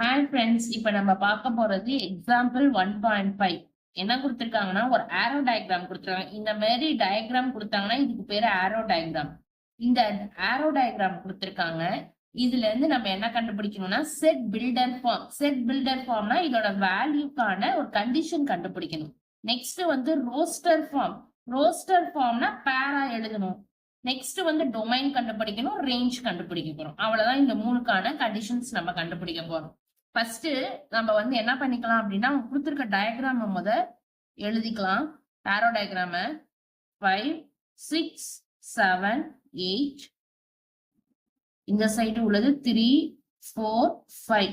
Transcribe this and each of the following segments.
Hi friends, இப்போ நம்ம பார்க்க போறது எக்ஸாம்பிள் 1.5. என்ன கொடுத்துருக்காங்கன்னா ஒரு ஆரோ டயக்ராம் கொடுத்துருக்காங்க. இந்த மாதிரி டயக்ராம் கொடுத்தாங்கன்னா இதுக்கு பேரு ஆரோ டயக்ராம். இந்த ஆரோ டயக்ராம் கொடுத்துருக்காங்க. இதுல இருந்து நம்ம என்ன கண்டுபிடிக்கணும்னா set builder form. Set builder ஃபார்ம்னா இதோட வேல்யூக்கான ஒரு கண்டிஷன் கண்டுபிடிக்கணும். நெக்ஸ்ட் வந்து ரோஸ்டர் ஃபார்ம். ரோஸ்டர் ஃபார்ம்னா பேரா எழுதணும். நெக்ஸ்ட் வந்து டொமைன் கண்டுபிடிக்கணும், ரேஞ்ச் கண்டுபிடிக்க போறோம். அவ்வளவுதான் இந்த மூணுக்கான கண்டிஷன்ஸ் நம்ம கண்டுபிடிக்க போறோம். ஃபர்ஸ்ட் நம்ம வந்து என்ன பண்ணிக்கலாம் அப்படின்னா கொடுத்துருக்க டயக்ராம எழுதிக்கலாம். ஆரோ டயக்ராம 5 6 7 8 இந்த சைடு உள்ளது 3 4 5.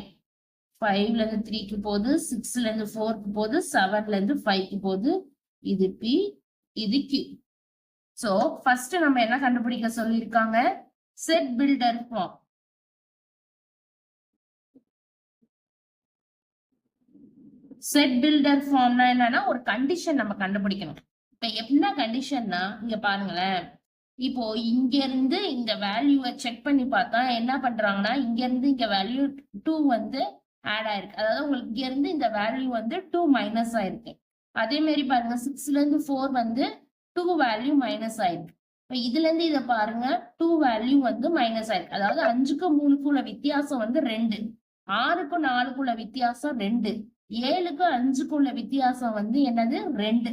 5ல இருந்து 3க்கு போகுது, 6ல இருந்து 4க்கு போகுது, 7ல இருந்து 5க்கு போகுது. இது P, இது Q. சோ ஃபர்ஸ்ட் நம்ம என்ன கண்டுபிடிக்க சொல்லியிருக்காங்க, set builder form. Set builder ஃபார்ம்னா என்னன்னா ஒரு கண்டிஷன் நம்ம கண்டுபிடிக்கணும். இப்ப என்ன கண்டிஷன்னா இங்க பாருங்களேன், இப்போ இங்க இருந்து இந்த வேல்யூவை செக் பண்ணி பார்த்தா என்ன பண்றாங்கன்னா இங்க இருந்து இங்க வேல்யூ 2 வந்து ஆட் ஆயிருக்கு. அதாவது உங்களுக்கு இங்க இருந்து இந்த வேல்யூ வந்து 2 மைனஸ் ஆயிருக்கு. அதே மாதிரி பாருங்க 6ல இருந்து 4 வந்து 2 வேல்யூ மைனஸ் ஆயிருக்கு. இப்ப இதுல இருந்து இதை பாருங்க 2 வேல்யூ வந்து மைனஸ் ஆயிருக்கு. அதாவது 5க்கு 3க்கு உள்ள வித்தியாசம் வந்து 2, 6க்கு 4க்கு உள்ள வித்தியாசம் 2, 7க்கு 5க்கு உள்ள வித்தியாசம் வந்து என்னது 2.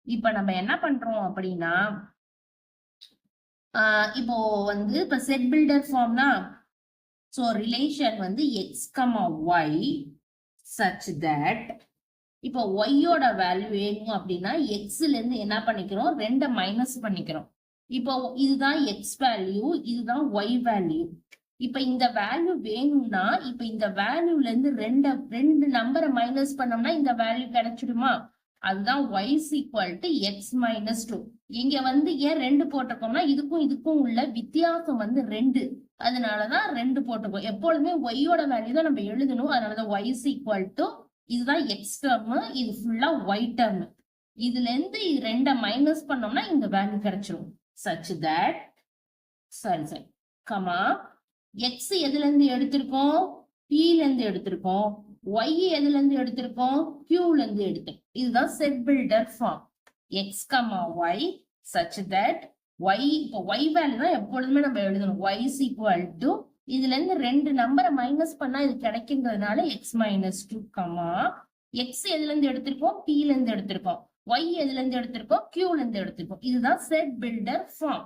இப்ப நம்ம என்ன பண்றோம் அப்படின்னா இப்போ வந்து இப்ப செட் பில்டர் ஃபார்ம்னா சோ ரிலேஷன் வந்து x, y such that இப்போ ஒய்யோட வேல்யூ வேணும் அப்படின்னா எக்ஸ்ல இருந்து என்ன பண்ணிக்கிறோம், 2 மைனஸ் பண்ணிக்கிறோம். இப்போ இதுதான் எக்ஸ் வேல்யூ, இதுதான் ஒய் வேல்யூ. இப்ப இந்த வேல்யூ வேணும்னா இப்ப இந்த வேல்யூல இருந்து ரெண்டு நம்பரை மைனஸ் பண்ணோம்னா இந்த வேல்யூ கிடைச்சிடுமா? அதுதான் y is equal to x minus 2. இங்க வந்து ஏன் 2 போட்டிருக்கோம்னா இதுக்கும் இதுக்கும் உள்ள வித்தியாசம் வந்து 2, அதனாலதான் 2 போட்டிருக்கோம். எப்பொழுதுமே ஒய்யோட வேல்யூ தான் நம்ம எழுதணும். அதனாலதான் y is equal to இதுதான் எக்ஸ் டேர்ம், இது ஃபுல்லா ஒய் டேர்ம். இதுல இருந்து இது 2 மைனஸ் பண்ணோம்னா இந்த வேல்யூ கிடைச்சிரும். such that சரி கமா எக்ஸ் எதுல இருந்து எடுத்திருக்கோம், பீல இருந்து எடுத்திருக்கோம். ஒய் எதுல இருந்து எடுத்திருக்கோம், கியூல இருந்து எடுத்திருக்கோம். இதுதான் set builder form. X comma y such that y, இப்போ ஒய் வேல்யூ தான் எப்பொழுதுமே நம்ம எழுதணும். ஒய் இஸ் ஈக்குவல் டு இதுல இருந்து 2 நம்பரை மைனஸ் பண்ணா இது கிடைக்குங்கிறதுனால எக்ஸ் மைனஸ் 2 கமா எக்ஸ் எதுல இருந்து எடுத்திருக்கோம், பீல இருந்து எடுத்திருக்கோம். ஒய் எதுல இருந்து எடுத்திருக்கோம், கியூல இருந்து எடுத்திருக்கோம். இதுதான் செட் பில்டர் ஃபார்ம்.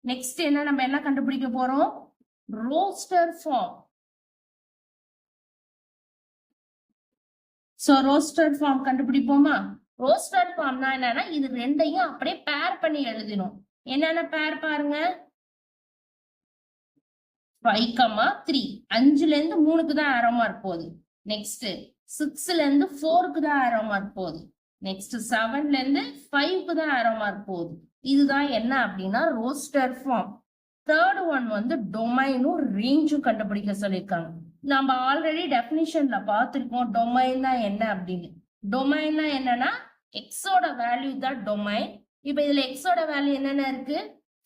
நெக்ஸ்ட் என்ன நம்ம என்ன கண்டுபிடிக்க போறோம், roster form. So roster form கண்டுபிடிப்போமா? ரோஸ்டர் ஃபார்ம்னா என்னன்னா இது ரெண்டையும் அப்படியே பேர் பண்ணி எழுதணும். என்னென்ன பேர் பாருங்க, 5,3 5ல இருந்து 3க்கு தான் ஆரோ மார்க் போகுது. நெக்ஸ்ட் 6ல இருந்து 4க்கு தான் ஆரோ மார்க் போகுது. நெக்ஸ்ட் 7ல இருந்து 5க்கு தான் ஆரோ மார்க் போகுது. இதுதான் என்ன அப்படின்னா ரோஸ்டர் ஃபார்ம். தேர்ட் ஒன் வந்து டொமைனும் ரேஞ்சும் கண்டுபிடிக்க சொல்லியிருக்காங்க. நம்ம ஆல்ரெடி டெபினிஷன்ல பார்த்திருக்கோம் டொமைன்னா என்ன அப்படின்னு. டொமைன்னா என்னன்னா எக்ஸோட வேல்யூ தான் டொமைன். இப்ப இதுல எக்ஸோட வேல்யூ என்னென்ன இருக்கு,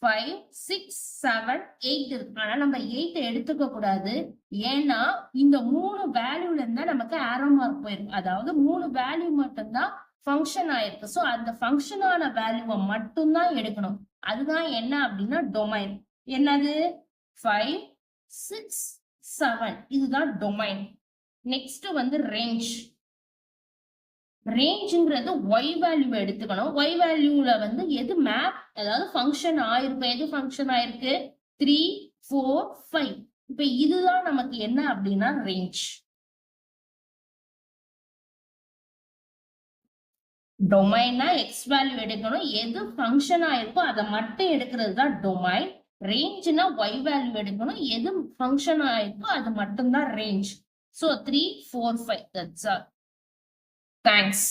5 6 7 8 இருக்கு. ஆனா நம்ம 8 எடுத்துக்க கூடாது. ஏன்னா இந்த 3 வேல்யூல இருந்தா நமக்கு ஆரோ மார்க் போயிருக்கு. அதாவது 3 வேல்யூ மட்டும்தான் ஃபங்க்ஷன் ஆயிருக்கு. சோ அந்த ஃபங்க்ஷனான வேல்யூவை மட்டும்தான் எடுக்கணும். அதுதான் என்ன அப்படின்னா டொமைன். என்னது 5 6 7 இதுதான் டொமைன். நெக்ஸ்ட் வந்து ரேஞ்ச். ரேஞ்சுங்கிறது ஒய் வேல்யூ எடுத்துக்கணும். ஒய் வேல்யூல வந்து எது மேப், அதாவது ஃபங்க்ஷன் ஆயிருக்கு. எது ஃபங்க்ஷன் ஆயிருக்கு, 3 4 5. இப்ப இதுதான் நமக்கு என்ன அப்படின்னா ரேஞ்ச். டொமைன்னா எக்ஸ் வேல்யூ எடுக்கணும், எது ஃபங்க்ஷன் ஆயிருக்கோ அதை மட்டும் எடுக்கிறது தான் டொமைன். ரேஞ்ச்னா ஒய் வேல்யூ எடுக்கணும், எது ஃபங்க்ஷன் ஆயிருக்கோ அது மட்டும்தான் range. So 3 4 5 that's all. Thanks.